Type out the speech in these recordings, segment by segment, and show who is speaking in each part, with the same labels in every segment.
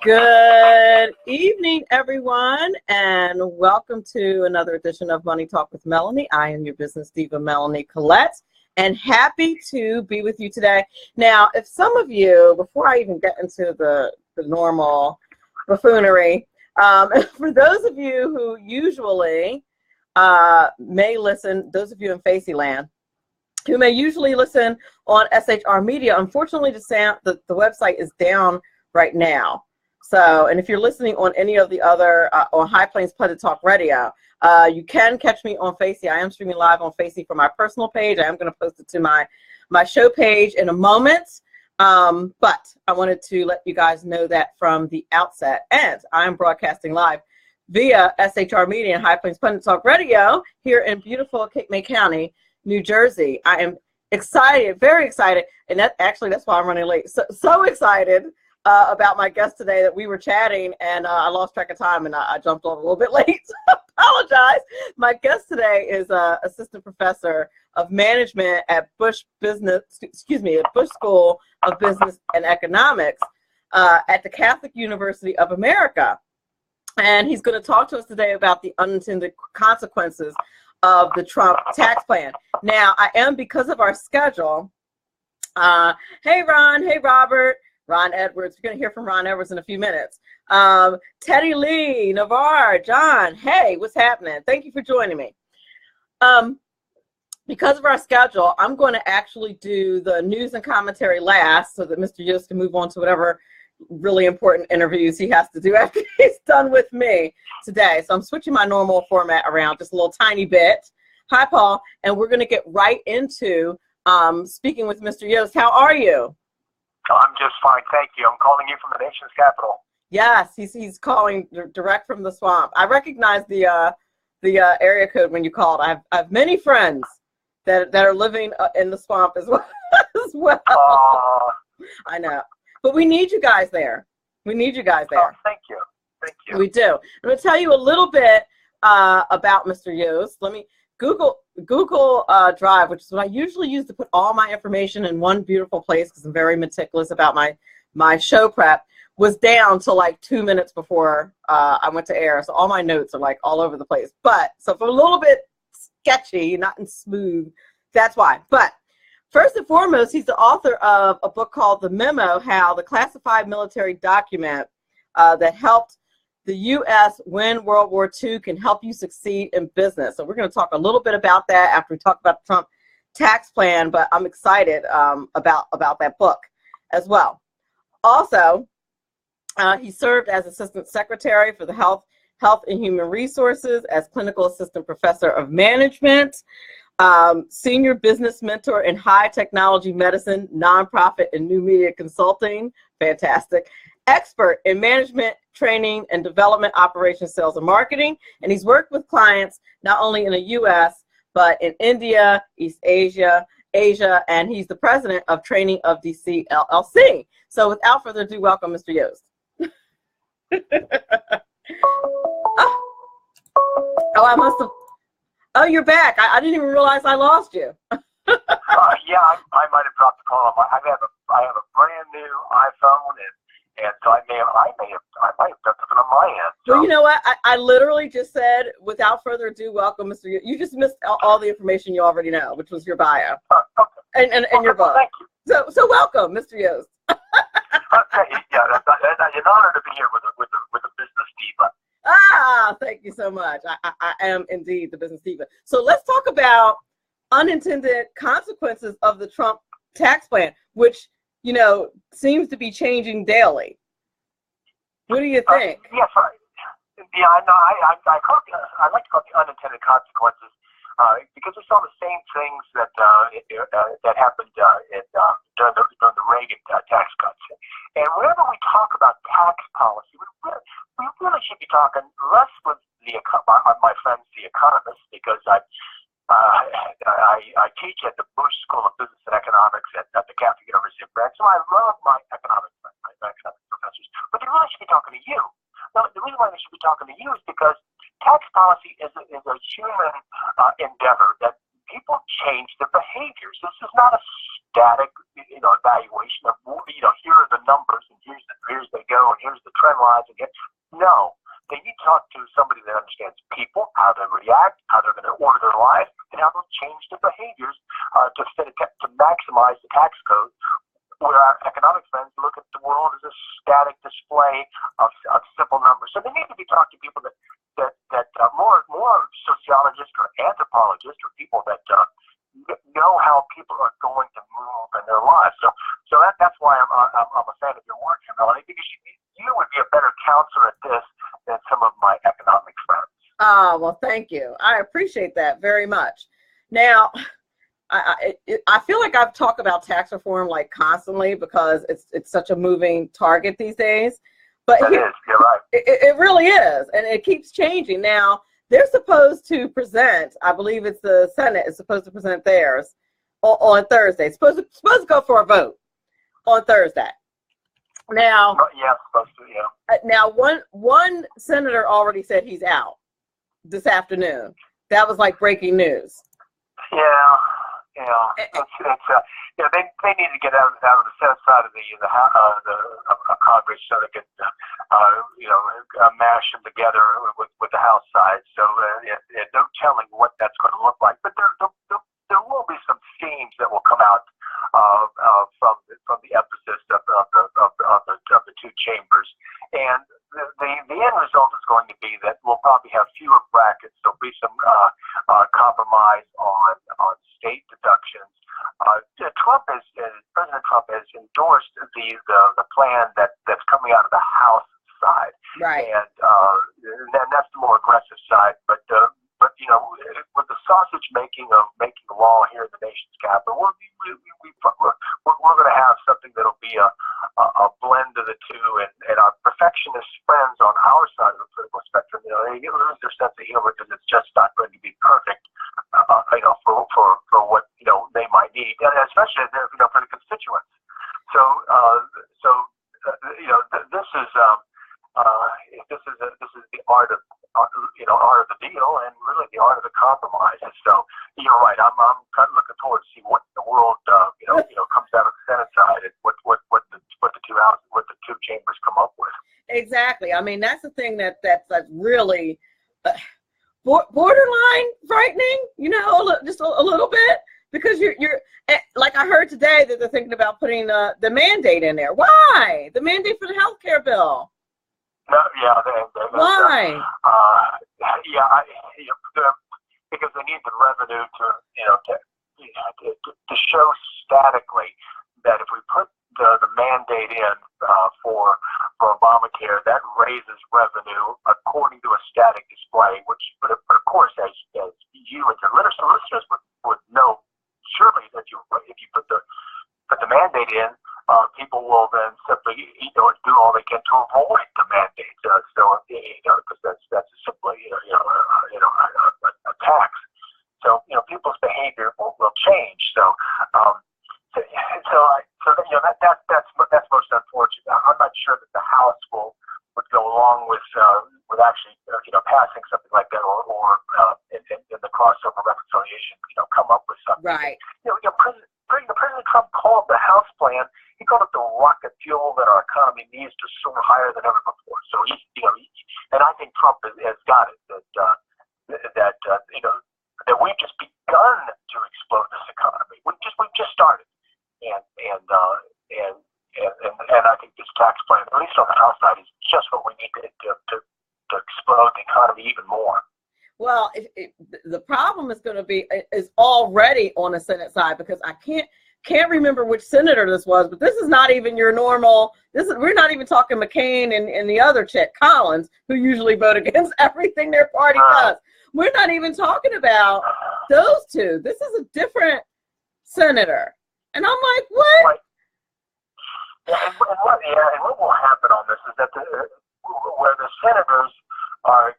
Speaker 1: Good evening, everyone, and welcome to another edition of Money Talk with Melanie. I am your business diva, Melanie Collette, and happy to be with you today. Now, if some of you, before I even get into the normal buffoonery, for those of you who usually may listen, those of you in Facey Land, who may usually listen on SHR Media, unfortunately, the website is down right now. So, and if you're listening on any of the other, on High Plains Pleasant Talk Radio, you can catch me on Facey. I am streaming live on Facey for my personal page. I am going to post it to my show page in a moment. But I wanted to let you guys know that from the outset. And I'm broadcasting live via SHR Media and High Plains Pleasant Talk Radio here in beautiful Cape May County, New Jersey. I am excited, very excited. And that's why I'm running late. So excited about my guest today that we were chatting, and I lost track of time and I jumped on a little bit late. Apologize. My guest today is assistant professor of management at Busch School of Business and Economics at the Catholic University of America. And he's going to talk to us today about the unintended consequences of the Trump tax plan. Now, I am, because of our schedule, hey Ron, hey Robert, Ron Edwards. We're going to hear from Ron Edwards in a few minutes. Teddy Lee, Navarre, John, hey, what's happening? Thank you for joining me. Because of our schedule, I'm going to actually do the news and commentary last so that Mr. Yoest can move on to whatever really important interviews he has to do after he's done with me today. So I'm switching my normal format around just a little tiny bit. Hi, Paul. And we're going to get right into speaking with Mr. Yoest. How are you?
Speaker 2: I'm just fine, thank you. I'm calling you from the nation's capital.
Speaker 1: Yes, he's calling direct from the swamp. I recognize the area code when you called. I have many friends that are living in the swamp as well. I know, but we need you guys there. We need you guys there.
Speaker 2: Oh, thank you. Thank you.
Speaker 1: We do. I'm going to tell you a little bit about Mr. Yoest. Let me Google Drive, which is what I usually use to put all my information in one beautiful place because I'm very meticulous about my show prep, was down to like 2 minutes before I went to air. So all my notes are like all over the place. But so for a little bit sketchy, not in smooth, that's why. But first and foremost, he's the author of a book called The Memo, How the Classified Military Document that helped the U.S. win World War II can help you succeed in business. So we're going to talk a little bit about that after we talk about the Trump tax plan, but I'm excited about that book as well. Also, he served as Assistant Secretary for the Health and Human Resources, as Clinical Assistant Professor of Management, Senior Business Mentor in High Technology Medicine, Nonprofit and New Media Consulting, fantastic, expert in management, training, and development, operations, sales, and marketing. And he's worked with clients not only in the U.S., but in India, East Asia, and he's the president of Training of DC LLC. So without further ado, welcome, Mr. Yoest. I must have. Oh, you're back. I didn't even realize I lost you.
Speaker 2: Yeah, I might have dropped the call. I have a brand new iPhone, and so I might have done something on my end. So.
Speaker 1: Well, you know what? I literally just said, without further ado, welcome, Mr. Yoest. You just missed all the information you already know, which was your bio
Speaker 2: Okay.
Speaker 1: and your book.
Speaker 2: Thank you.
Speaker 1: So welcome, Mr. Yoest.
Speaker 2: Okay, yeah, that's an honor to be here with a business diva.
Speaker 1: Thank you so much. I am indeed the business diva. So let's talk about unintended consequences of the Trump tax plan, which, you know, seems to be changing daily. What do you think?
Speaker 2: Yes, yeah, I know. I like to call it the unintended consequences because it's all the same things that happened during the Reagan tax cuts. And whenever we talk about tax policy, we really should be talking less with my friends, the economists, because I teach at the Busch School of Business and Economics at the Catholic University of America, so I love my economic professors. But they really should be talking to you. Now, the reason why they should be talking to you is because tax policy is a human endeavor that people change their behaviors. This is not a static, evaluation of, here are the numbers and here's they go and here's the trend lines again. No, they need to talk to somebody that understands people, how they react, how they're going to order their life, and how they'll change their behaviors to maximize the tax code. Where our economic friends look at the world as a static display of simple numbers. So they need to be talking to people that more sociologists or anthropologists or people that know how people are going to move in their lives. So that's why I'm a fan of your work, Melanie, because you would be a better counselor at this than some of my economic friends.
Speaker 1: Oh, well, thank you. I appreciate that very much. Now, I feel like I've talked about tax reform like constantly because it's such a moving target these days. But
Speaker 2: you're right.
Speaker 1: It really is, and it keeps changing. Now, they're supposed to present, I believe it's the Senate is supposed to present theirs on Thursday. It's supposed to go for a vote on Thursday. Now,
Speaker 2: yeah, supposed to, yeah.
Speaker 1: Now, one senator already said he's out this afternoon. That was like breaking news.
Speaker 2: Yeah. They need to get out of the Senate side of the Congress so they can mash them together with the House side. So no telling what that's going to look like. But there will be some themes that will come out from the emphasis of the two chambers, and the end result is going to be that we'll probably have fewer brackets. There'll be some compromise on state deductions. President Trump has endorsed the plan that's coming out of the House side,
Speaker 1: right?
Speaker 2: And that's the more aggressive side. But with the sausage making of making law here in the nation's capital, we're going to have something that'll be a blend of the two, and our perfectionist friends on our side of the political spectrum, they lose their sense of humor because it's just not going to be perfect, for what they might need, and especially for the constituents. So this is the art of the deal, and really the art of the compromise. And so you're right. I'm kind of looking forward to see what the world comes out of the Senate side and what the two chambers come up with.
Speaker 1: Exactly. I mean, that's the thing that's really borderline frightening. Just a little bit, because you're like I heard today that they're thinking about putting the mandate in there. Why the mandate for the healthcare bill?
Speaker 2: No, yeah.
Speaker 1: Why?
Speaker 2: Because they need the revenue to show statically that if we put the mandate in for Obamacare, that raises revenue according to a static display. But of course, as you and your listeners would know, surely if you put the mandate in, people will then simply do all they can to avoid the mandate. Because that's simply a tax. So people's behavior will change. That's most unfortunate. I'm not sure that the House would go along with actually passing something like that, or in the crossover reconciliation come up with something.
Speaker 1: Right.
Speaker 2: President Trump called the House plan. He called it the rocket fuel that our economy needs to soar higher than ever before. So and I think Trump has got it that we've just begun to explode this economy. We've just started, and I think this tax plan, at least on the House side, is just what we need to explode the economy even more.
Speaker 1: Well, the problem is already on the Senate side, because I can't remember which senator this was, but this is not even your normal. We're not even talking McCain and the other chick, Collins, who usually vote against everything their party does. We're not even talking about those two. This is a different senator, and I'm like, what?
Speaker 2: Right. And what will happen on this is that where the senators are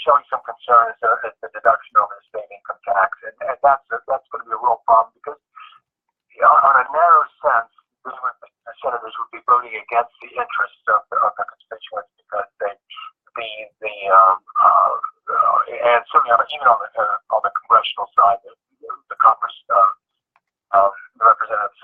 Speaker 2: showing some concerns at the deduction over the state income tax, and that's going to be a real problem, because on a narrow sense, the senators would be voting against the interests of the constituents, because and certainly even on the congressional side, the Congress, the representative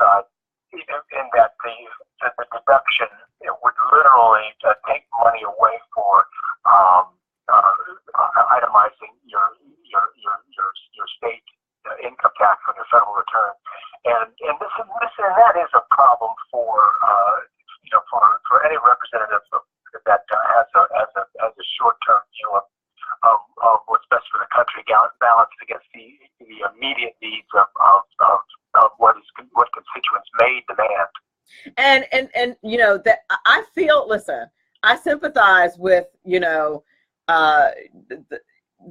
Speaker 2: tax on your federal return. And that is a problem for for any representative that has a short-term view of what's best for the country, balanced against the immediate needs of what constituents may demand.
Speaker 1: And that I feel. Listen, I sympathize with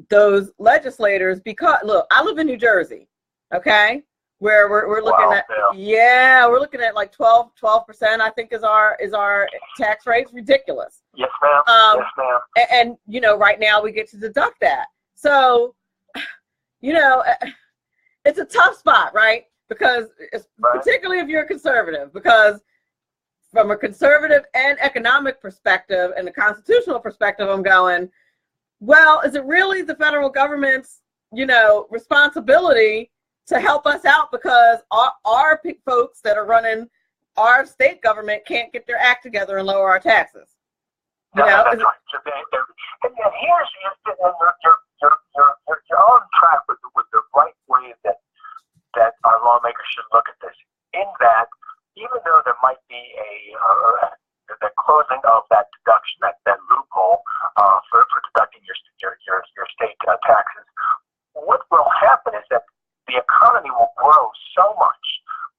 Speaker 1: those legislators because look, I live in New Jersey, okay, where we're looking at we're looking at like 12%. I think is our tax rate. It's ridiculous.
Speaker 2: Yes, ma'am. Yes, ma'am.
Speaker 1: And right now we get to deduct that. So it's a tough spot, right? Because particularly if you're a conservative, because from a conservative and economic perspective and the constitutional perspective, I'm going, well, is it really the federal government's, responsibility to help us out because our folks that are running our state government can't get their act together and lower our taxes?
Speaker 2: That's right. And here's you're on track with the right way that our lawmakers should look at this. In that, even though there might be the closing of that deduction, that loophole for deducting your state taxes, what will happen is that the economy will grow so much.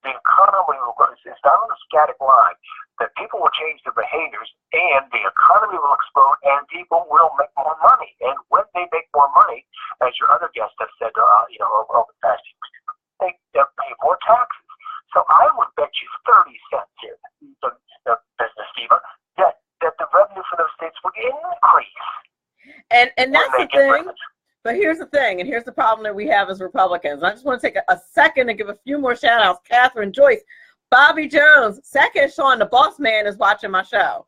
Speaker 2: The economy will grow. It's not on a static line. That people will change their behaviors, and the economy will explode, and people will make more money. And when they make more money, as your other guests have said, over the past few weeks, they'll pay more taxes. So I would bet you 30 cents here, the business diva, that the revenue for those states would increase.
Speaker 1: And that's the thing. But here's the thing, and here's the problem that we have as Republicans. I just want to take a second and give a few more shout outs. Catherine, Joyce, Bobby Jones, second Sean, the boss man, is watching my show.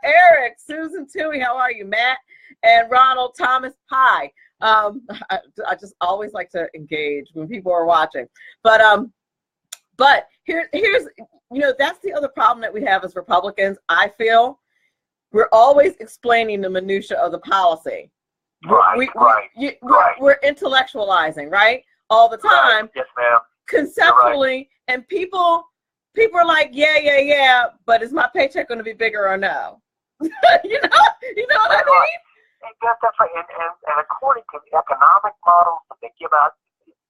Speaker 1: Eric, Susan Toohey, how are you? Matt and Ronald Thomas, hi. I just always like to engage when people are watching. But here's that's the other problem that we have as Republicans. I feel we're always explaining the minutia of the policy. We're intellectualizing, right? All the time.
Speaker 2: Right. Yes, ma'am.
Speaker 1: Conceptually,
Speaker 2: right.
Speaker 1: And people are like, yeah, but is my paycheck going to be bigger or no? you know what I mean?
Speaker 2: That's right. And according to the economic models that they give out,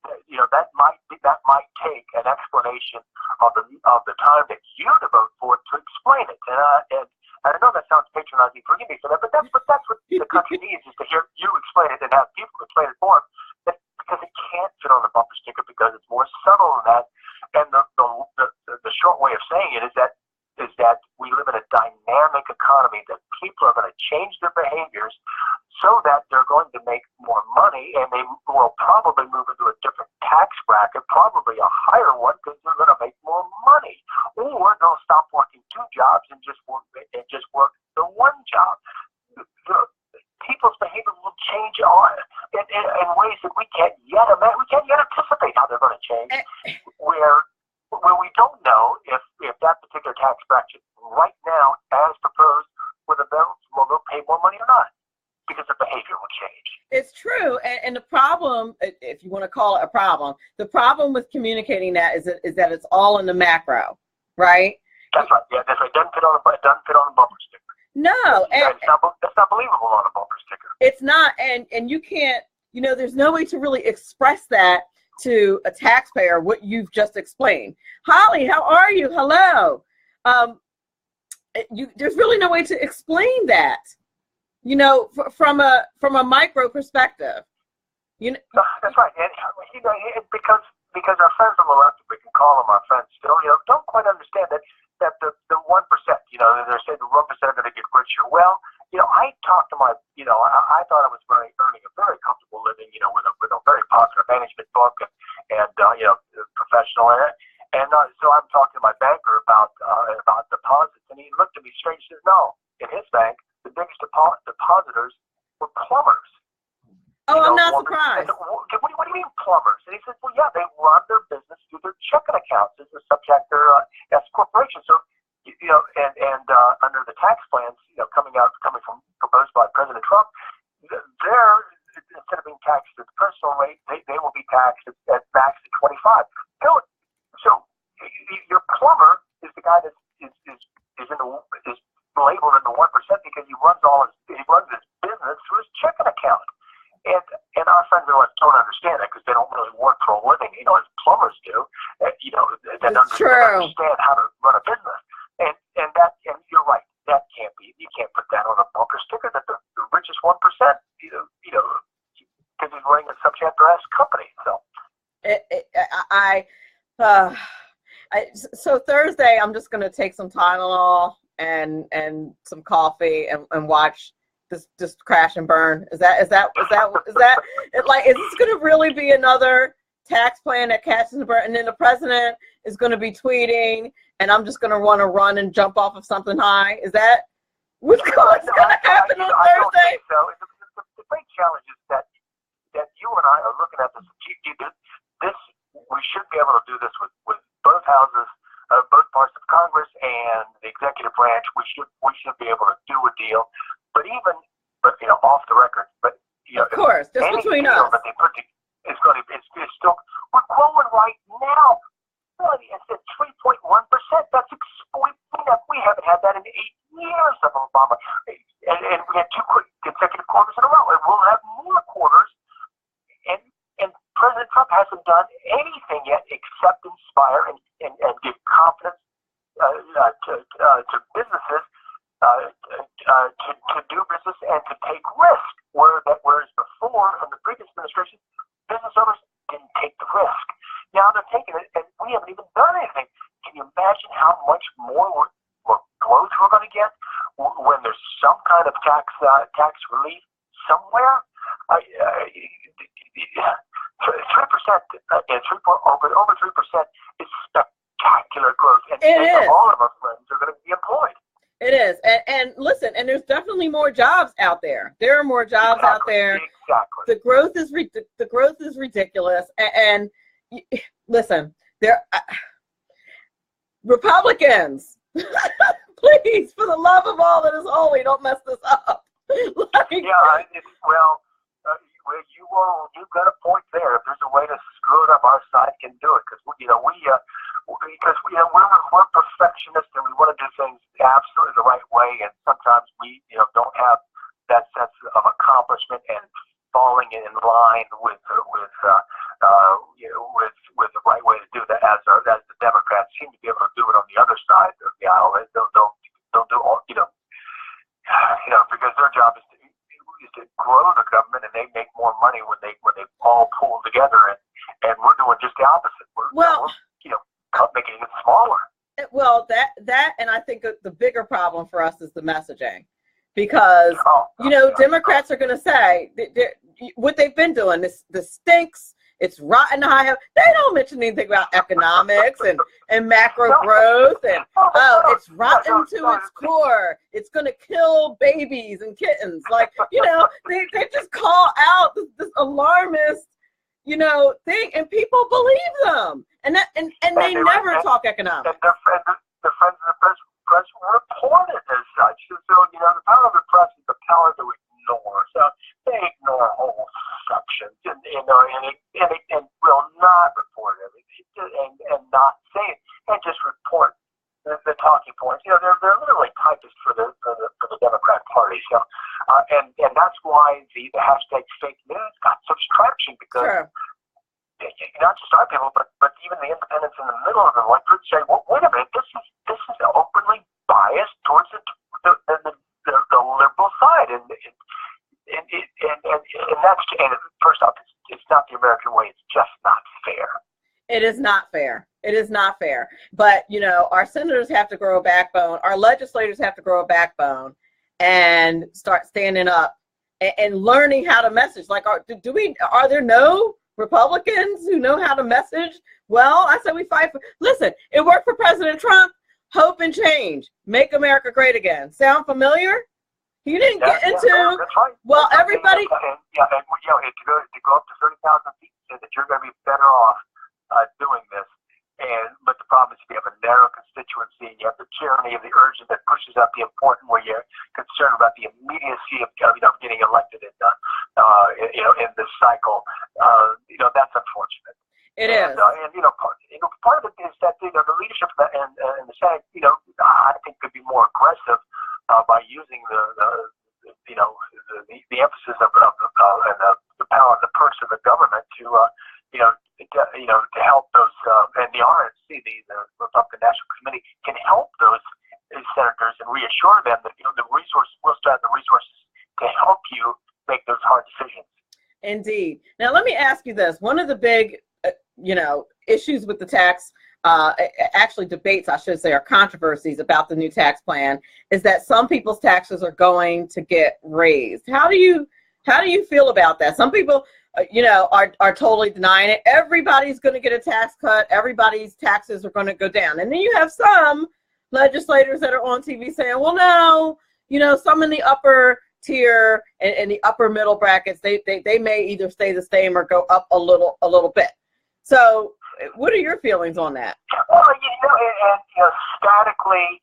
Speaker 2: that might take an explanation of the time that you devote for it to explain it. And I know that sounds patronizing. Forgive me for that, but that's what the country needs, is to hear you explain it and have people explain it for them. Because it can't fit on the bumper sticker, because it's more subtle than that. And the short way of saying it is that we live in a dynamic economy, that people are going to change their behaviors so that they're going to make more money, and they will probably move into a different tax bracket, probably a higher one, because they're going to make more money. Or they'll stop working two jobs and just work the one job. People's behavior will change in ways that we can't yet anticipate how they're going to change. Where we don't know if that particular tax bracket right now, as proposed, will they'll pay more money or not, because the behavior will change.
Speaker 1: It's true, and the problem, if you want to call it a problem, the problem with communicating that is that it's all in the macro, right?
Speaker 2: That's right. Yeah, that's right. It doesn't fit on a bumper sticker.
Speaker 1: No,
Speaker 2: that's not believable on a bumper sticker.
Speaker 1: It's not, and you can't. There's no way to really express that to a taxpayer what you've just explained. Holly, how are you? Hello. There's really no way to explain that. From a micro perspective.
Speaker 2: That's right, and because our friends on the left, we can call them our friends still, don't quite understand that the 1%, they're saying the 1% are going to get richer. Well, I talked to I thought I was earning a very comfortable living, with a very positive management book and professional, and so I'm talking to my banker about deposits, and he looked at me strange and says, no, in his bank, the biggest depositors were plumbers.
Speaker 1: Oh, I'm not surprised.
Speaker 2: What do you mean plumbers? And he says, well, yeah, they run their business through their checking accounts as a subject their S corporation. So, under the tax plans, coming from proposed by President Trump, they're, instead of being taxed at the personal rate, they will tax at max at 25. So your plumber is the guy that is labeled in the 1% because he runs his business through his checking account. And our friends don't understand that because they don't really work for a living, as plumbers do. That understand how to run a business. And you're right. That can't be. You can't put that on a bumper sticker. That the richest 1%, because he's running a subchapter S company. So.
Speaker 1: So Thursday, I'm just gonna take some Tylenol and some coffee and watch this just crash and burn. Is that like, is this gonna really be another tax plan that catches and burn? And then the president is gonna be tweeting, and I'm just gonna want to run and jump off of something high. Is that what's gonna happen on Thursday?
Speaker 2: Don't think so. The great challenge is that you and I are looking at this. We should be able to do this with both houses, both parts of Congress and the executive branch. We should be able to do a deal. But off the record. But
Speaker 1: of course, just between us.
Speaker 2: But it's still. We're growing right now. Melanie, it's at 3.1%. We haven't had that in 8 years of Obama, and we had 2 consecutive quarters in a row, and we'll have more quarters. And President Trump hasn't done anything yet except inspire and give confidence to businesses to do business and to take risk. Whereas before, from the previous administration, business owners didn't take the risk. Now they're taking it, and we haven't even done anything. Can you imagine how much more growth we're going to get when there's some kind of tax relief somewhere? 3% and over 3% is spectacular growth, and all of our friends are going to be employed.
Speaker 1: It is, and listen, and there's definitely more jobs out there. There are more jobs out there.
Speaker 2: Exactly.
Speaker 1: The growth is ridiculous, and listen, Republicans, please, for the love of all that is holy, don't mess this up.
Speaker 2: You've got a point there. If there's a way to screw it up, our side can do it because we're perfectionists and we want to do things absolutely the right way, and sometimes we don't have that sense of accomplishment and falling in line with the right way to do that. As the Democrats seem to be able to do it on the other side of the aisle, they'll do all because their job is to grow the government, and they make more money when they all pull together, and we're doing just the opposite. We're making it smaller.
Speaker 1: Well, that and I think the bigger problem for us is the messaging, because Democrats are going to say what they've been doing. This stinks. It's rotten high. They don't mention anything about economics and macro growth, and it's rotten to its core. It's going to kill babies and kittens. Like, they just call out this alarmist, thing, and people believe them. And they never talk economics.
Speaker 2: And the friends of the press report it as such. So, the power of the press is the power to ignore. So they ignore whole sections and will not report everything and not say it and just report the talking points. They're literally typists for the Democrat Party. So and that's why the hashtag fake news got such traction, because not just our people, but even the independents in the middle of the electorate say, well, wait a minute, this is openly biased towards the liberal side, and that's, and first off, it's not the American way. It's just not fair.
Speaker 1: It is not fair. It is not fair. But our senators have to grow a backbone. Our legislators have to grow a backbone and start standing up and learning how to message. Like, are there no Republicans who know how to message? Well, I said we fight for. Listen, it worked for President Trump. Hope and change. Make America great again. Sound familiar? He didn't get into.
Speaker 2: That's right.
Speaker 1: Well, everybody.
Speaker 2: And to go up to 30,000 feet, say that you're going to be better off doing this. But the problem is, if you have a narrow constituency constituency. You have the tyranny of the urgent that pushes out the important, where you're concerned about the immediacy of getting elected in this cycle. That's unfortunate.
Speaker 1: It is.
Speaker 2: Part of it is that the leadership and the Senate, I think could be more aggressive by using the emphasis of and the power and the purse of the government to help those and the RNC, the Republican National Committee, can help those senators and reassure them that the resources will still have the resources to help you make those hard decisions.
Speaker 1: Indeed. Now let me ask you this: one of the big issues with the tax, actually debates, I should say, or controversies about the new tax plan is that some people's taxes are going to get raised. How do you feel about that? Some people, are totally denying it. Everybody's going to get a tax cut. Everybody's taxes are going to go down. And then you have some legislators that are on TV saying, well, no, some in the upper tier and the upper middle brackets, they may either stay the same or go up a little bit. So what are your feelings on that?
Speaker 2: Well, statically,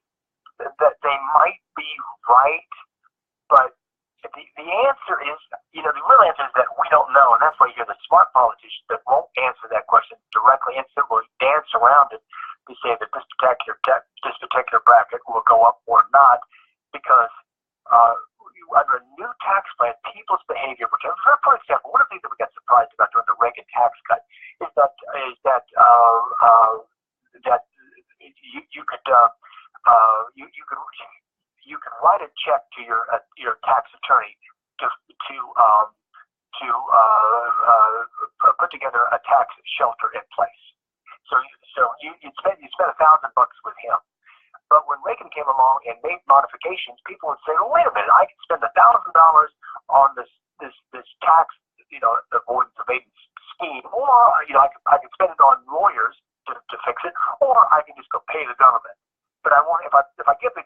Speaker 2: that they might be right, but the answer is, the real answer is that we don't know, and that's why you hear the smart politicians that won't answer that question directly and simply dance around it to say that this particular bracket will go up or not, because under a new tax plan, people's behavior, for example, one of the things that we got surprised about during the Reagan tax cut is that you could write a check to your tax attorney to put together a tax shelter in place. So you spend $1,000 with him. But when Reagan came along and made modifications, people would say, well, wait a minute, I can spend $1,000 on this tax, avoidance evadance scheme, or I can spend it on lawyers to fix it, or I can just go pay the government. But if I give the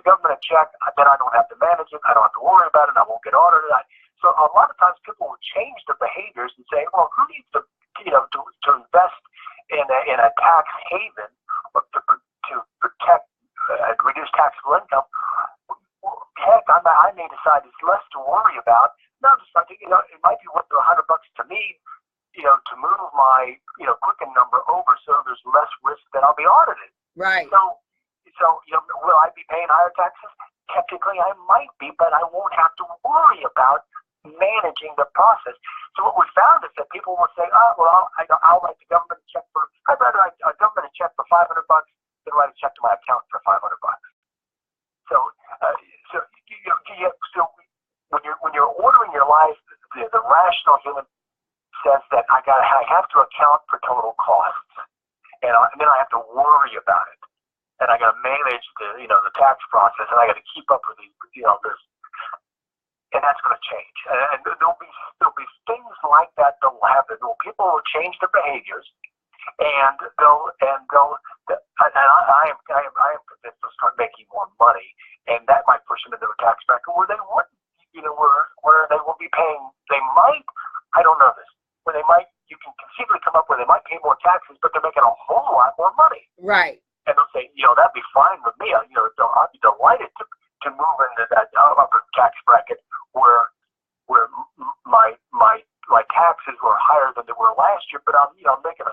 Speaker 2: government a check, then I don't have to manage it, I don't have to worry about it, I won't get audited. So a lot of times people will change their behaviors and say, well, who needs to invest in a tax haven to protect reduce taxable income? Heck, I may decide it's less to worry about. No, just like it might be worth $100 to me, to move my Quicken number over, so there's less risk that I'll be audited.
Speaker 1: Right.
Speaker 2: So will I be paying higher taxes? Technically, I might be, but I won't have to worry about managing the process. So what we found is that people will say, oh, well, I'll write the government a check I'd rather write a government a check for $500 than write a check to my account for $500. So when you're ordering your life, the rational human says that I have to account for total costs, and then I have to worry about it, and I got to manage the tax process, and I got to keep up with this, and that's going to change. And there'll be things like that that will happen. People will change their behaviors, and I am convinced they'll start making more money, and that might push them into a tax bracket where they wouldn't, where they will be paying. They might, I don't know this, where they might, you can conceivably come up where they might pay more taxes, but they're making a whole lot more money.
Speaker 1: Right.
Speaker 2: And they'll say, that'd be fine with me. I'd be delighted to move into that upper tax bracket where my taxes were higher than they were last year, but I'm making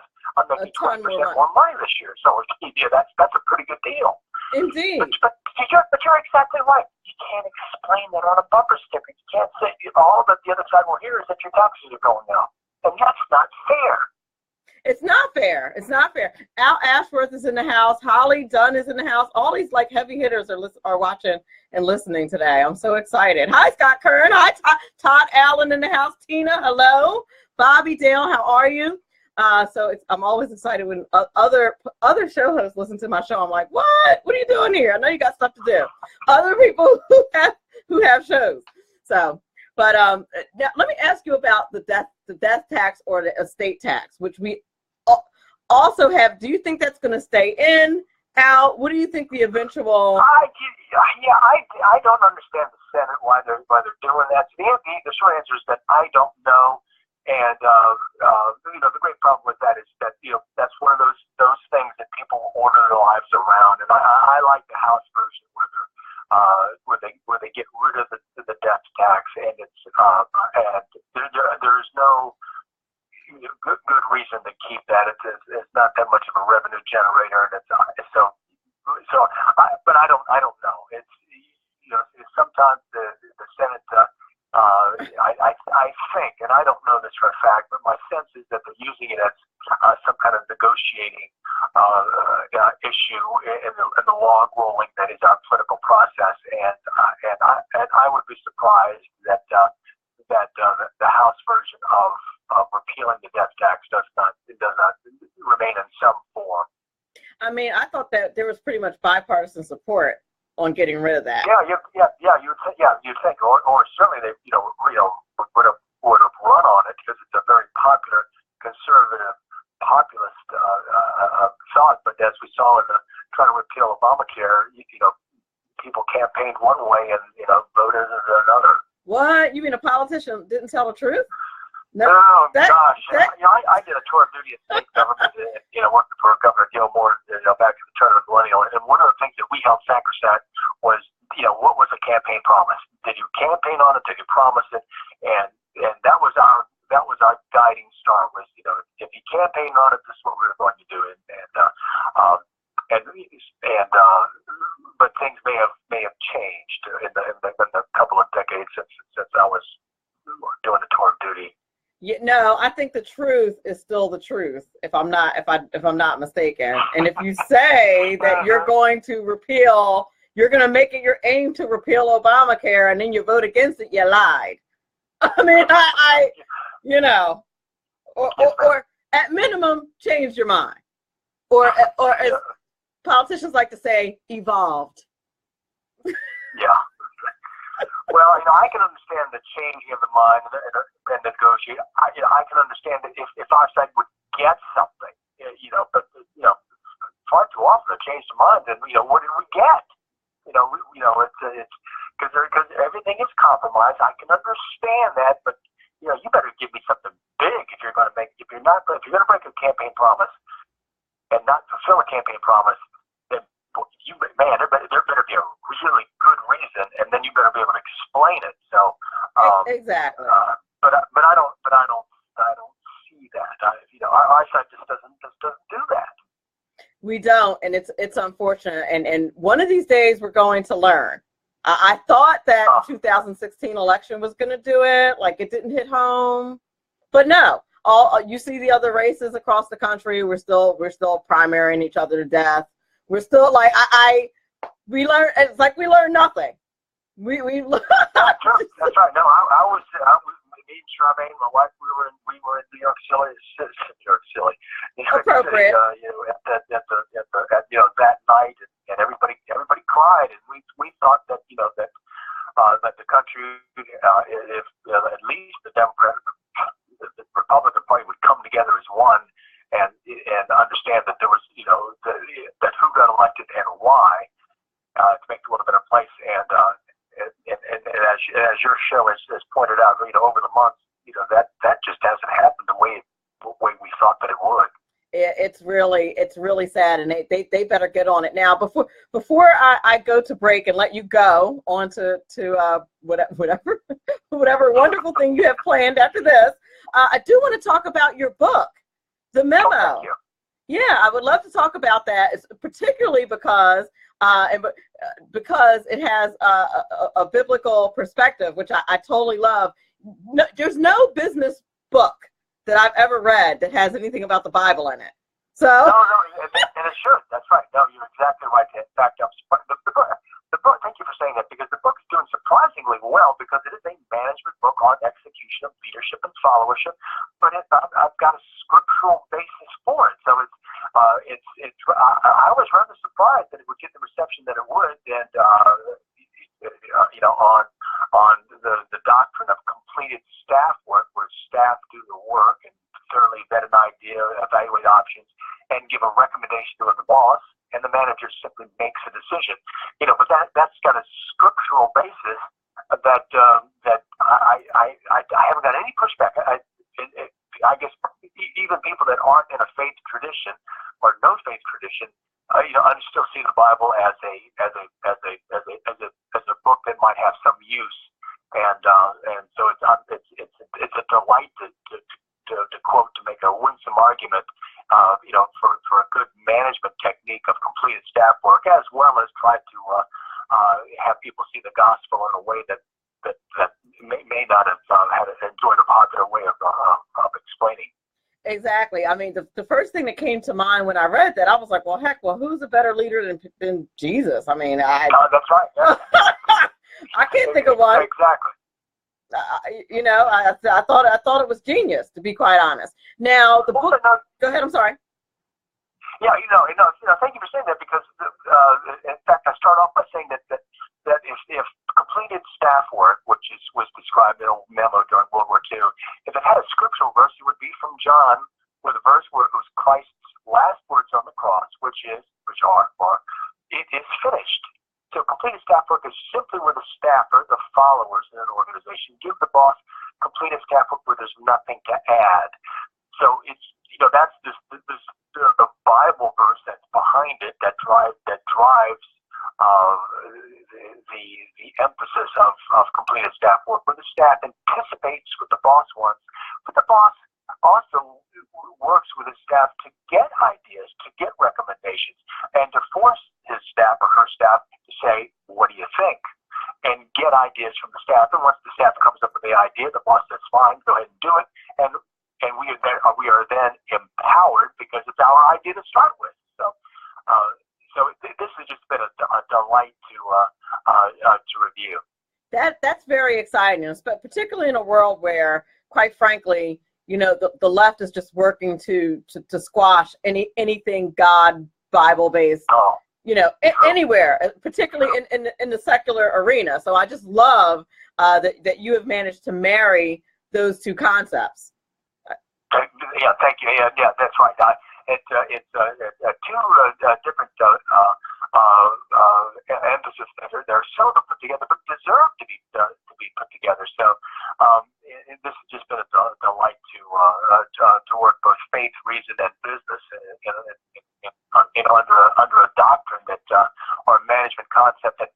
Speaker 2: 20% more money this year. So that's a pretty good deal.
Speaker 1: Indeed.
Speaker 2: But you're exactly right. You can't explain that on a bumper sticker. You can't say all that the other side will hear is that your taxes are going up, and that's not fair.
Speaker 1: It's not fair. It's not fair. Al Ashworth is in the house. Holly Dunn is in the house. All these heavy hitters are watching and listening today. I'm so excited. Hi, Scott Kern. Hi, Todd Allen in the house. Tina, hello. Bobby Dale, how are you? I'm always excited when other show hosts listen to my show. I'm like, what? What are you doing here? I know you got stuff to do. Other people who have shows. So, but now let me ask you about the death tax or the estate tax, which we also have. Do you think that's going to stay in, out? What do you think the eventual?
Speaker 2: I don't understand the Senate why they're doing that. So the short answer is that I don't know. And the great problem with that is that that's one of those things that people order their lives around. And I like the House version where they get rid of the death tax, and it's and there's no good reason to keep that. It's not that much of a revenue generator, and but I don't know. It's sometimes the Senate. I think, and I don't know this for a fact, but my sense is that they're using it as some kind of negotiating issue in the log rolling that is our political process, and I would be surprised that the House version of repealing the death tax does not remain in some form.
Speaker 1: I mean, I thought that there was pretty much bipartisan support on getting rid of that.
Speaker 2: You'd think, or certainly they would have run on it because it's a very popular conservative populist thought. But as we saw in the trying to repeal Obamacare, people campaigned one way and voted another.
Speaker 1: What? You mean a politician didn't tell the truth?
Speaker 2: No, gosh. I did a tour of duty in state government, working for Governor Gilmore, back in the turn of the millennial. And one of the things that we held sacrosanct was, what was a campaign promise? Did you campaign on it? Did you promise it? And that was our guiding star. Was if you campaign on it, this is what we were going to do. But things may have changed in the couple of decades since I was doing the tour of duty.
Speaker 1: Yeah, no, I think the truth is still the truth. If I'm not mistaken, and if you say that you're going to make it your aim to repeal Obamacare, and then you vote against it, you lied. I mean, or at minimum, change your mind, or as politicians like to say, evolved.
Speaker 2: Yeah. Well, I can understand the changing of the mind and negotiate. I can understand that if our side would get something, but far too often they change their mind. And what did we get? It's because everything is compromised. I can understand that, but you better give me something big if you're going to break a campaign promise and not fulfill a campaign promise. Then there better be a really good reason, and then you better be able to explain it. So
Speaker 1: exactly.
Speaker 2: But I don't see that. Our side just doesn't do that.
Speaker 1: We don't, and it's unfortunate. And one of these days we're going to learn. I thought that the 2016 election was going to do it, like it didn't hit home, but no. You see the other races across the country. We're still primarying each other to death. We're still like we learn. It's like we learned nothing. We
Speaker 2: That's right. No, I was me and Charmaine, my wife. We were in New York City.
Speaker 1: Appropriate.
Speaker 2: At that night, and everybody cried, and we thought that that the country, if at least the Republican Party would come together as one and understand that there was that who got elected and why to make the world a better place. And as your show has pointed out, over the months, that just hasn't happened the way we thought that it would.
Speaker 1: It's really sad, and they better get on it now. Before I go to break and let you go on to whatever wonderful thing you have planned after this, I do want to talk about your book, The Memo.
Speaker 2: Oh, thank you.
Speaker 1: Yeah, I would love to talk about that, particularly because it has a biblical perspective, which I totally love. No, there's no business book that I've ever read that has anything about the Bible in it. So
Speaker 2: no, and it should. That's right. No, you're exactly right. In fact, the book. Thank you for saying that, because the book is doing surprisingly well, because it is a management book on execution of leadership and followership. But I've got a scriptural basis for it. So I was rather surprised that it would get the reception that it would, and on the doctrine of completed staff work, where staff do the work and thoroughly vet an idea, evaluate options, and give a recommendation to the boss, and the manager simply makes a decision. But that's got a scriptural basis that I haven't got any pushback. faith tradition or no faith tradition, I still see the Bible as a book that might have some use, and so it's a delight to quote, to make a winsome argument, for a good management technique of completed staff work, as well as try to have people see the gospel in a way that may not have had enjoyed a popular way of explaining.
Speaker 1: Exactly. I mean, the first thing that came to mind when I read that, I was like, well, heck, who's a better leader than Jesus? I mean,
Speaker 2: that's right. Yeah.
Speaker 1: I can't think of one.
Speaker 2: Exactly.
Speaker 1: I thought it was genius, to be quite honest. Now, the book. Go ahead. I'm sorry.
Speaker 2: Yeah, thank you for saying that, because in fact, I start off by saying that if completed staff work, which was described in a memo during World War II, if it had a scriptural verse, it would be from John, where the verse where it was Christ's last words on the cross, which are, it is finished. So completed staff work is simply where the staffer, the followers in an organization, give the boss completed staff work where there's nothing to add. So it's, that's the Bible verse that's behind it that drives the emphasis of completed staff work, where the staff anticipates what the boss wants, but the boss also works with his staff to get ideas, to get recommendations, and to force his staff or her staff to say, what do you think? And get ideas from the staff. And once the staff comes up with the idea, the boss says, fine, go ahead and do it. And we are then empowered because it's our idea to start with. So this has just been a delight to review.
Speaker 1: That's very exciting, but particularly in a world where, quite frankly, the left is just working to squash anything God Bible based.
Speaker 2: Oh.
Speaker 1: Anywhere, particularly in the secular arena. So I just love that you have managed to marry those two concepts.
Speaker 2: Yeah, thank you. Yeah, that's right. It's two different emphasis that are seldom put together, but deserve to be put together. So this has just been a delight to work both faith, reason, and business. Under a doctrine or a management concept that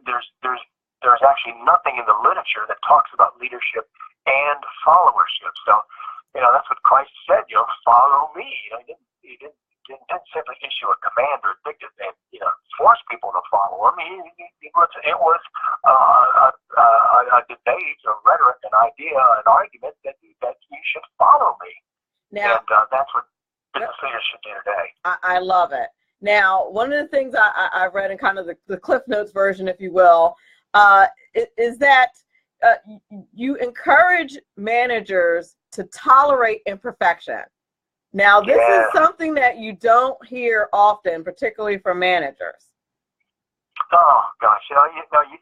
Speaker 2: there's actually nothing in the literature that talks about leadership and followership. So that's what Christ said. Follow me. He didn't simply issue a command or force people to follow him. It was a debate, a rhetoric, an idea, an argument that you should follow me.
Speaker 1: Now,
Speaker 2: and that's what business leaders should do today.
Speaker 1: I love it. Now, one of the things I read in kind of the Cliff Notes version, if you will, is that you encourage managers to tolerate imperfection. Now, this is something that you don't hear often, particularly from managers.
Speaker 2: Oh gosh, you're exactly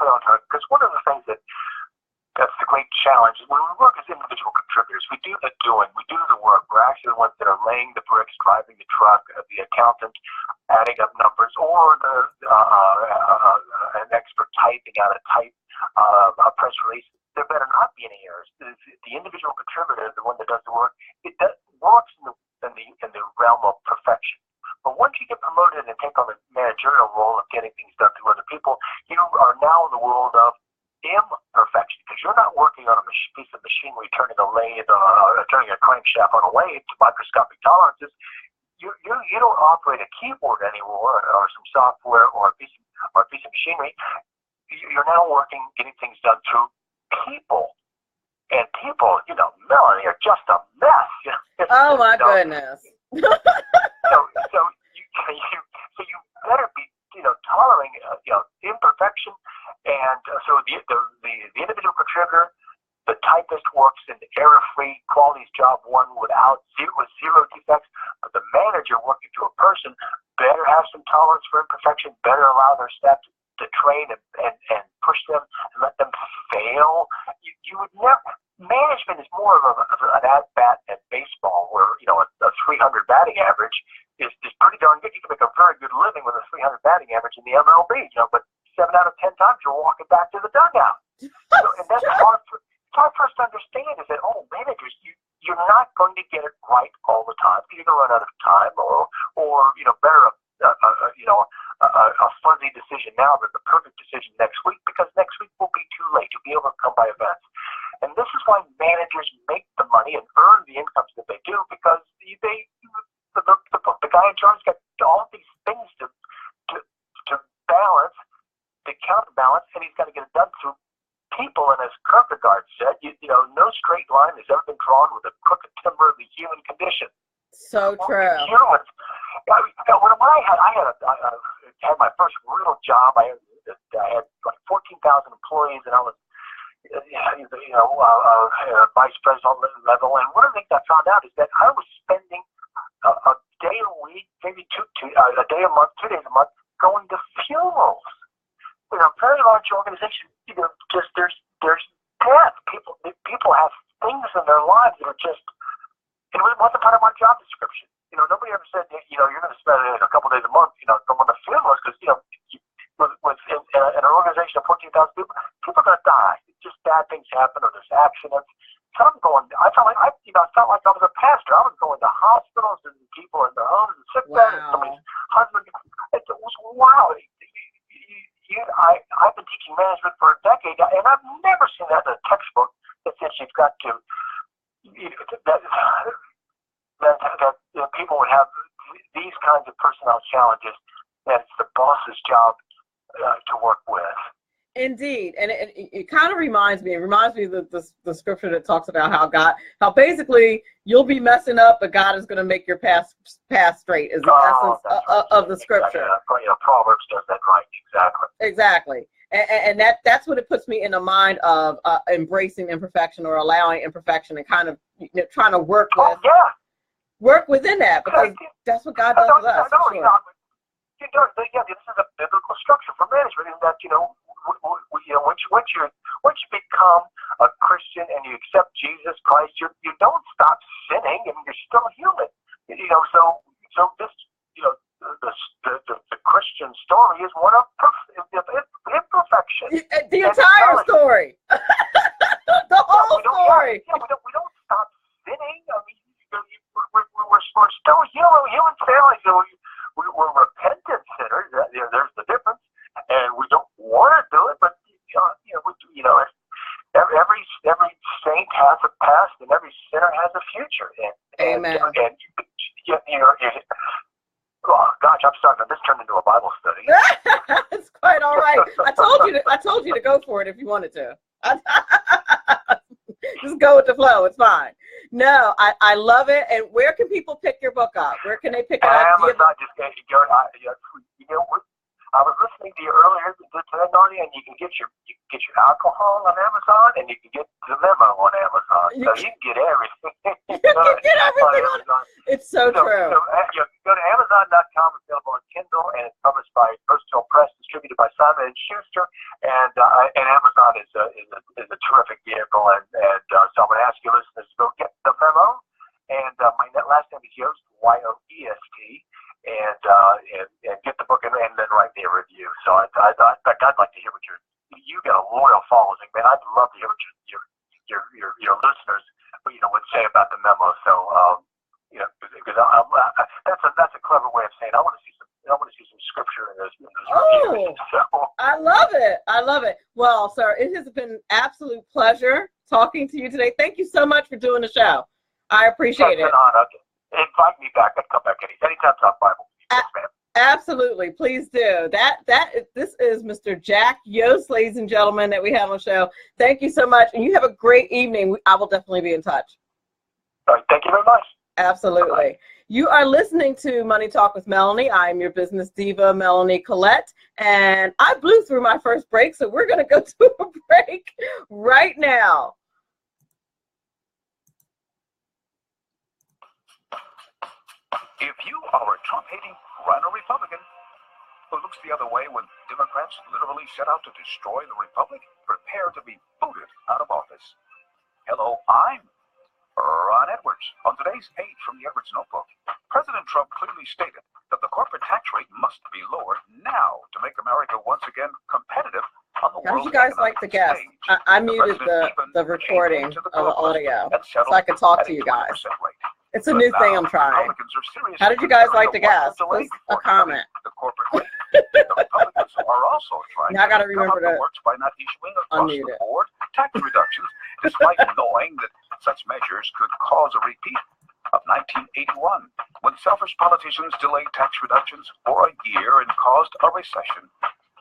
Speaker 2: on target. Because one of the things that's the great challenge is when we work as individual contributors, we do the doing, we do the work. We're actually the ones that are laying the bricks, driving the truck, the accountant adding up numbers, or an expert typing out a press release. There better not be any errors. The individual contributor, the one that does the work, works in the realm of perfection. But once you get promoted and take on the managerial role of getting things done through other people, you are now in the world of imperfection, because you're not working on a piece of machinery, turning a lathe, turning a crankshaft on a lathe to microscopic tolerances. You don't operate a keyboard anymore, or some software, or a piece of machinery. You're now working, getting things done through people, and people, Melanie, are just a mess.
Speaker 1: Oh my goodness.
Speaker 2: So you better be tolerating imperfection. And so the individual contributor, the typist works in error-free, quality's job one with zero defects. But the manager working to a person better have some tolerance for imperfection, better allow their staff to train and push them and let them fail. You would never. Management is more of an at-bat at baseball, where a 300 batting average is pretty darn good. You can make a very good living with a 300 batting average in the MLB, but 7 out of 10 times you're walking back to the dugout. And that's hard for us to understand, is that, managers, you're not going to get it right all the time. You're going to run out of time, or better a fuzzy decision now than the perfect decision next week, because next week will be too late. You'll be overcome by events. And this is why managers make the money and earn the incomes that they do, because the guy in charge got all these things to balance, to counterbalance, and he's got to get it done through people. And as Kierkegaard said, no straight line has ever been drawn with the crooked timber of the human condition.
Speaker 1: So true.
Speaker 2: Humans. When I had my first real job, I had like 14,000 employees, and I was vice president level. And one of the things I found out is that I was spending a day a week, maybe a day a month, 2 days a month, going to funerals. Very large organization. Just there's death. People have things in their lives that are just. It wasn't part of my job description. Nobody ever said you're going to spend a couple days a month, going to funerals, because with in an organization of 14,000 people are going to die. Just bad things happen, or there's accidents. So I felt like I was a pastor. I was going to hospitals and people in their homes and sick beds. And somebody's husband. It was wow. I've been teaching management for a decade, and I've never seen that in a textbook that says you've got to that people would have these kinds of personnel challenges. That it's the boss's job to work with.
Speaker 1: Indeed, and it kind of reminds me. It reminds me of the scripture that talks about how basically you'll be messing up, but God is going to make your path straight. Is the essence of the scripture.
Speaker 2: Exactly. Proverbs does that right.
Speaker 1: Exactly. And that's what it puts me in the mind of embracing imperfection, or allowing imperfection, and kind of trying to work within that, because that's what God does with us.
Speaker 2: This is a biblical structure for management, in that once you become a Christian and you accept Jesus Christ, you don't stop sinning, and you're still human. So this the Christian story is one of imperfection.
Speaker 1: The entire story, the whole story.
Speaker 2: We don't stop sinning. I mean, we're still human failings. We're repentant sinners. There's the difference, and we don't want to do it, but every saint has a past, and every sinner has a future.
Speaker 1: Amen.
Speaker 2: Oh gosh, I'm sorry, this turned into a Bible study.
Speaker 1: It's quite all right. I told you to go for it if you wanted to. Just go with the flow. It's fine. No, I love it. And where can people pick your book up? Where can they pick it up?
Speaker 2: I was listening to you earlier today, Melanie, and you can get your alcohol on Amazon, and you can get the memo on Amazon. So you can get everything.
Speaker 1: You can get everything on Amazon. It's so true.
Speaker 2: Go to Amazon.com. It's available on Kindle, and it's published by Postal Press, distributed by Simon & Schuster. And Amazon is a terrific vehicle. And so I'm going to ask your listeners to go get the memo. And my last name is Yoest, Yoest. And get the book and then write me a review. So I'd like to hear what you got a loyal following, man. I'd love to hear what your listeners would say about the memo. So because that's a clever way of saying I want to see some scripture in those reviews. So.
Speaker 1: I love it. Well, sir, it has been an absolute pleasure talking to you today. Thank you so much for doing the show. I appreciate it.
Speaker 2: Invite me back. I'd come back anytime. Talk Bible. Yes, ma'am.
Speaker 1: Absolutely, please do. This is Mr. Jack Yoest, ladies and gentlemen, that we have on the show. Thank you so much, and you have a great evening. I will definitely be in touch.
Speaker 2: All right, thank you very much.
Speaker 1: Absolutely. Bye-bye. You are listening to Money Talk with Melanie. I'm your business diva, Melanie Collette, and I blew through my first break, so we're going to go to a break right now.
Speaker 3: If you are a Trump-hating rhino Republican who looks the other way when Democrats literally set out to destroy the Republic, prepare to be booted out of office. Hello, I'm Ron Edwards. On today's page from the Edwards Notebook, President Trump clearly stated that the corporate tax rate must be lowered now to make America once again competitive on the world.
Speaker 1: How would you guys like to guess? I muted the recording of the audio so I can talk to you guys. It's a new thing I'm trying. How did you guys like the gas? Post a comment.
Speaker 3: The corporate way. The Republicans are also trying
Speaker 1: now I gotta remember
Speaker 3: to
Speaker 1: to
Speaker 3: works by not issuing
Speaker 1: unmute it.
Speaker 3: across-the-board tax reductions, despite knowing that such measures could cause a repeat of 1981, when selfish politicians delayed tax reductions for a year and caused a recession.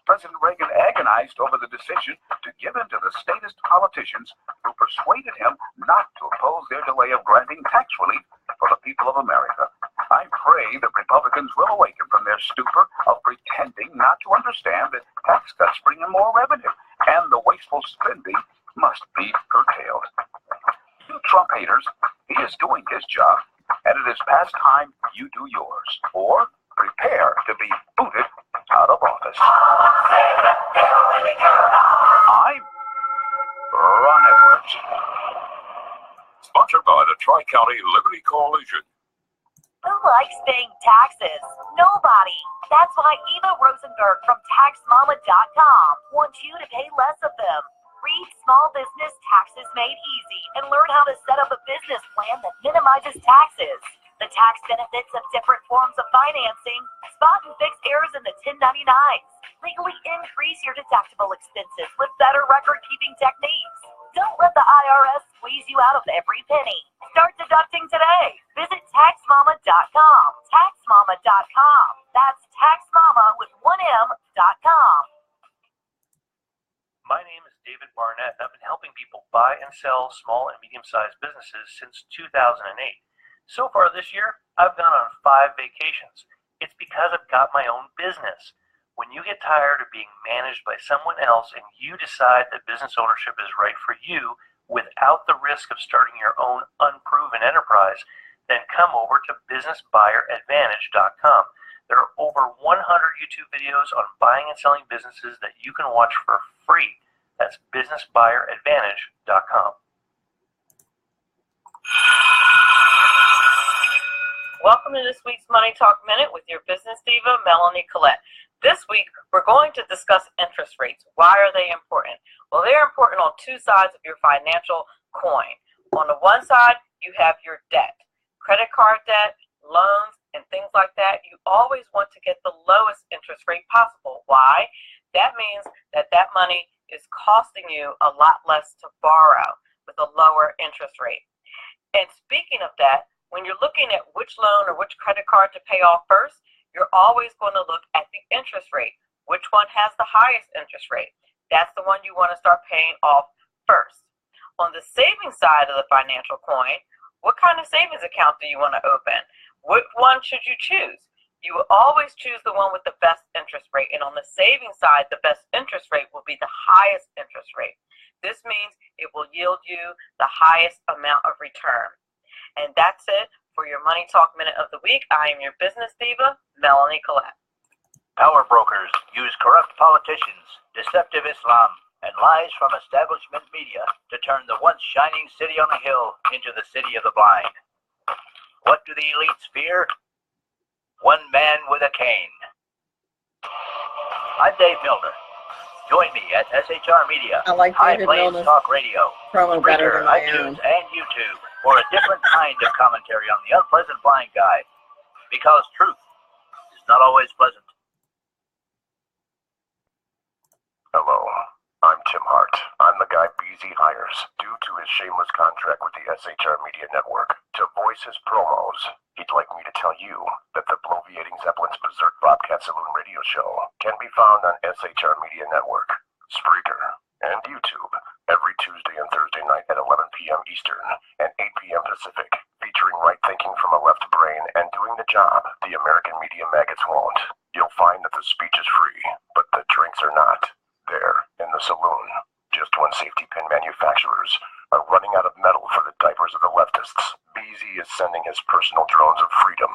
Speaker 3: President Reagan agonized over the decision to give in to the statist politicians who persuaded him not to oppose their delay of granting tax relief for the people of America. I pray that Republicans will awaken from their stupor of pretending not to understand that tax cuts bring in more revenue, and the wasteful spending must be curtailed. You Trump haters, he is doing his job, and it is past time you do yours, or prepare to be booted out of office. I'm Ron Edwards. Sponsored by the Tri-County Liberty Coalition.
Speaker 4: Who likes paying taxes? Nobody. That's why Eva Rosenberg from TaxMama.com wants you to pay less of them. Read Small Business Taxes Made Easy and learn how to set up a business plan that minimizes taxes, the tax benefits of different forms of financing, spot and fix errors in the 1099s, legally increase your deductible expenses with better record-keeping techniques. Don't let the IRS squeeze you out of every penny. Start deducting today. Visit TaxMama.com. TaxMama.com. That's TaxMama with one M.com.
Speaker 5: My name is David Barnett, and I've been helping people buy and sell small and medium-sized businesses since 2008. So far this year, I've gone on 5 vacations. It's because I've got my own business. When you get tired of being managed by someone else and you decide that business ownership is right for you without the risk of starting your own unproven enterprise, then come over to businessbuyeradvantage.com. There are over 100 YouTube videos on buying and selling businesses that you can watch for free. That's businessbuyeradvantage.com.
Speaker 1: Welcome to this week's Money Talk Minute with your business diva, Melanie Collette. This week, we're going to discuss interest rates. Why are they important? Well, they're important on 2 sides of your financial coin. On the one side, you have your debt, credit card debt, loans, and things like that. You always want to get the lowest interest rate possible. Why? That means that that money is costing you a lot less to borrow with a lower interest rate. And speaking of that, when you're looking at which loan or which credit card to pay off first, you're always going to look at the interest rate. Which one has the highest interest rate? That's the one you want to start paying off first. On the savings side of the financial coin, what kind of savings account do you want to open? Which one should you choose? You will always choose the one with the best interest rate. And on the savings side, the best interest rate will be the highest interest rate. This means it will yield you the highest amount of return. And that's it for your Money Talk Minute of the week. I am your business diva, Melanie Collette.
Speaker 6: Power brokers use corrupt politicians, deceptive Islam, and lies from establishment media to turn the once shining city on a hill into the city of the blind. What do the elites fear? One man with a cane. I'm Dave Milner. Join me at SHR Media,
Speaker 1: I like
Speaker 6: High
Speaker 1: David
Speaker 6: Plains
Speaker 1: Milner's
Speaker 6: Talk Radio,
Speaker 1: promo better than
Speaker 6: Spreaker,
Speaker 1: my
Speaker 6: iTunes,
Speaker 1: own.
Speaker 6: and YouTube for a different kind of commentary on the unpleasant blind guy. Because truth is not always pleasant.
Speaker 2: Hello, I'm Tim Hart. I'm the guy BZ hires due to his shameless contract with the SHR Media Network to voice his promos. He'd like me to tell you that the Bloviating Zeppelin's Berserk Bobcat Saloon radio show can be found on SHR Media Network, Spreaker, and YouTube every Tuesday and Thursday night at 11 p.m. Eastern and 8 p.m. Pacific, featuring right thinking from a left brain and doing the job the American media maggots won't. You'll find that the speech is free, but the drinks are not. There, in the saloon, just when safety pin manufacturers are running out of metal for the diapers of the leftists, BZ is sending his personal drones of freedom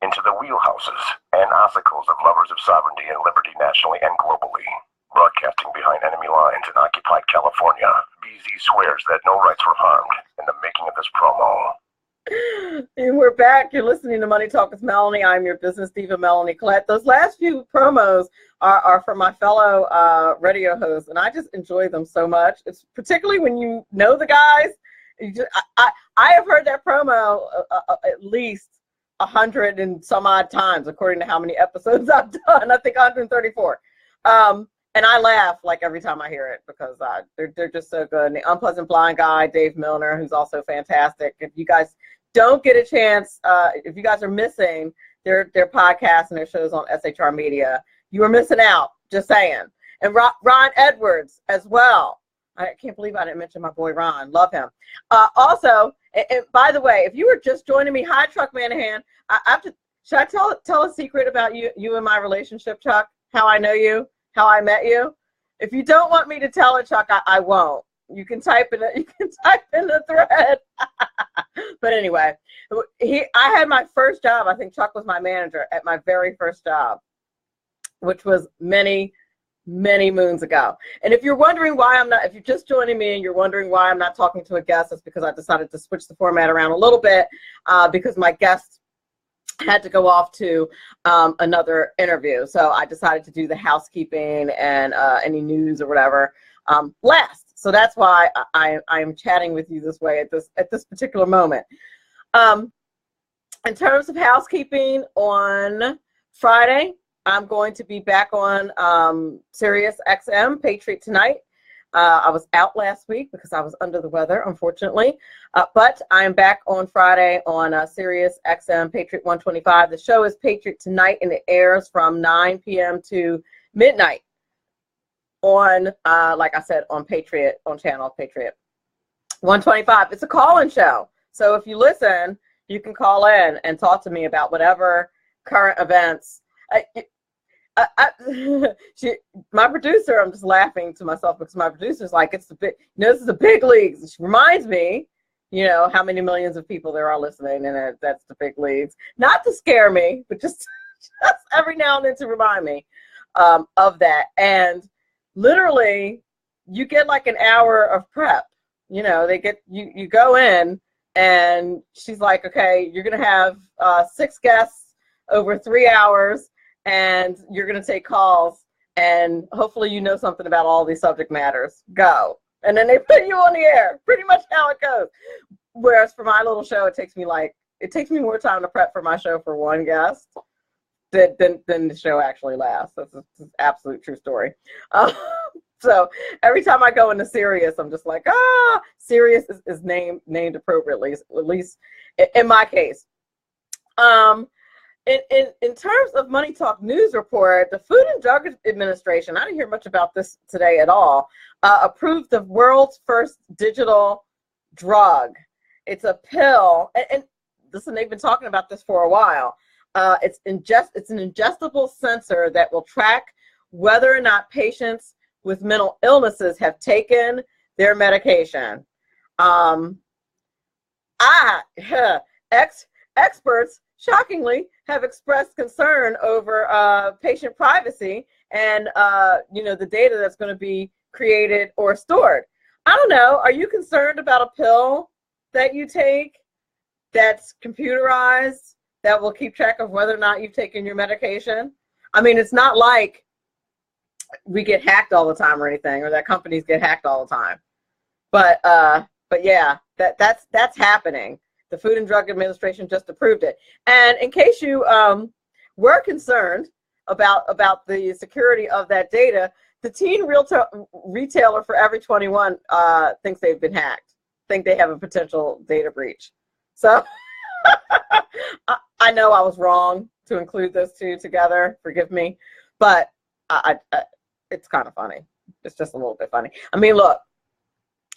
Speaker 2: into the wheelhouses and obstacles of lovers of sovereignty and liberty nationally and globally. Broadcasting behind enemy lines in occupied California, BZ swears that no rights were harmed in the making of this promo.
Speaker 1: And we're back. You're listening to Money Talk with Melanie. I'm your business diva, Melanie Collette. Those last few promos are from my fellow radio hosts, and I just enjoy them so much. It's particularly when you know the guys I have heard that promo at least 100 and some odd times, according to how many episodes I've done. I think 134. And I laugh like every time I hear it because they're just so good. And the Unpleasant Blind Guy, Dave Milner, who's also fantastic. If you guys don't get a chance, if you guys are missing their podcasts and their shows on SHR Media, you are missing out. Just saying. And Ron Edwards as well. I can't believe I didn't mention my boy Ron. Love him. Also, and by the way, if you were just joining me, hi Chuck Manahan. Should I tell a secret about you and my relationship, Chuck? How I know you, how I met you. If you don't want me to tell it, Chuck, I won't. You can type in it. You can type in the thread. But anyway, I had my first job. I think Chuck was my manager at my very first job, which was many moons ago. And if you're wondering why if you're just joining me and you're wondering why I'm not talking to a guest, it's because I decided to switch the format around a little bit because my guest had to go off to another interview. So I decided to do the housekeeping and any news or whatever last. So that's why I am chatting with you this way at this particular moment. In terms of housekeeping, on Friday, I'm going to be back on Sirius XM, Patriot Tonight. I was out last week because I was under the weather, unfortunately. But I'm back on Friday on Sirius XM, Patriot 125. The show is Patriot Tonight, and it airs from 9 p.m. to midnight on, like I said, on Patriot, on channel Patriot 125. It's a call-in show. So if you listen, you can call in and talk to me about whatever current events. My producer, I'm just laughing to myself because my producer's like, it's the big, this is the big leagues. She reminds me, how many millions of people there are listening, and that's the big leagues. Not to scare me, but just every now and then to remind me of that. And literally, you get like an hour of prep. They get you go in, and she's like, okay, you're gonna have 6 guests over 3 hours. And you're going to take calls, and hopefully you know something about all these subject matters. Go. And then they put you on the air. Pretty much how it goes. Whereas for my little show, it takes me more time to prep for my show for one guest than the show actually lasts. That's an absolute true story. So every time I go into Sirius, I'm just like, Sirius is named appropriately, at least in my case. In terms of Money Talk News Report, the Food and Drug Administration, I didn't hear much about this today at all, approved the world's first digital drug. It's a pill, and listen, they've been talking about this for a while. It's an ingestible sensor that will track whether or not patients with mental illnesses have taken their medication. Experts, shockingly, have expressed concern over patient privacy and the data that's going to be created or stored. I don't know. Are you concerned about a pill that you take that's computerized that will keep track of whether or not you've taken your medication? I mean, it's not like we get hacked all the time or anything, or that companies get hacked all the time. But yeah, that's happening. The Food and Drug Administration just approved it. And in case you were concerned about the security of that data, the teen retailer Forever 21 thinks they've been hacked, think they have a potential data breach. So I know I was wrong to include those two together. Forgive me. But it's kind of funny. It's just a little bit funny. I mean, look.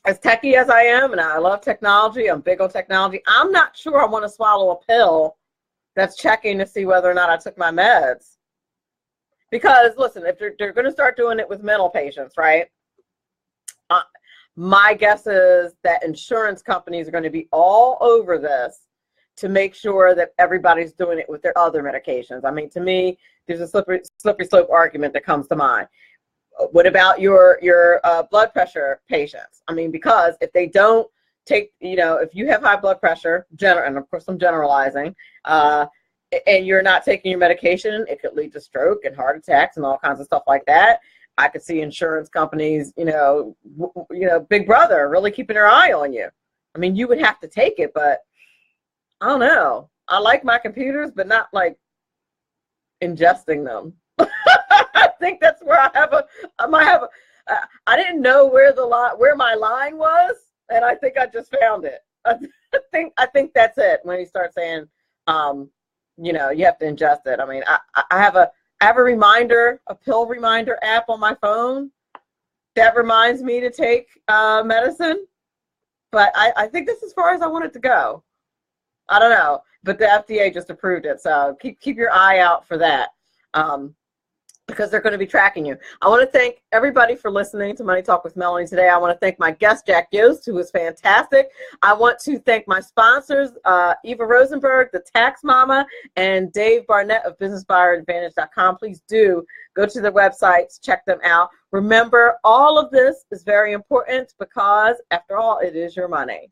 Speaker 1: As techie as I am, and I love technology, I'm big on technology, I'm not sure I want to swallow a pill that's checking to see whether or not I took my meds. Because, listen, if they're going to start doing it with mental patients, right, my guess is that insurance companies are going to be all over this to make sure that everybody's doing it with their other medications. I mean, to me, there's a slippery slope argument that comes to mind. What about your blood pressure patients? I mean, because if they don't take, if you have high blood pressure, and of course I'm generalizing, and you're not taking your medication, it could lead to stroke and heart attacks and all kinds of stuff like that. I could see insurance companies, Big Brother really keeping their eye on you. I mean, you would have to take it, but I don't know. I like my computers, but not like ingesting them. I think that's where I might have I didn't know where my line was, and I think I just found it. I think that's it when you start saying, you know, you have to ingest it. I mean, I have a reminder, a pill reminder app on my phone that reminds me to take medicine, but I think this is as far as I want it to go. I don't know, but the FDA just approved it, so keep your eye out for that. Because they're going to be tracking you. I want to thank everybody for listening to Money Talk with Melanie today. I want to thank my guest, Jack Yoest, who was fantastic. I want to thank my sponsors, Eva Rosenberg, the Tax Mama, and Dave Barnett of BusinessBuyerAdvantage.com. Please do go to their websites, check them out. Remember, all of this is very important because, after all, it is your money.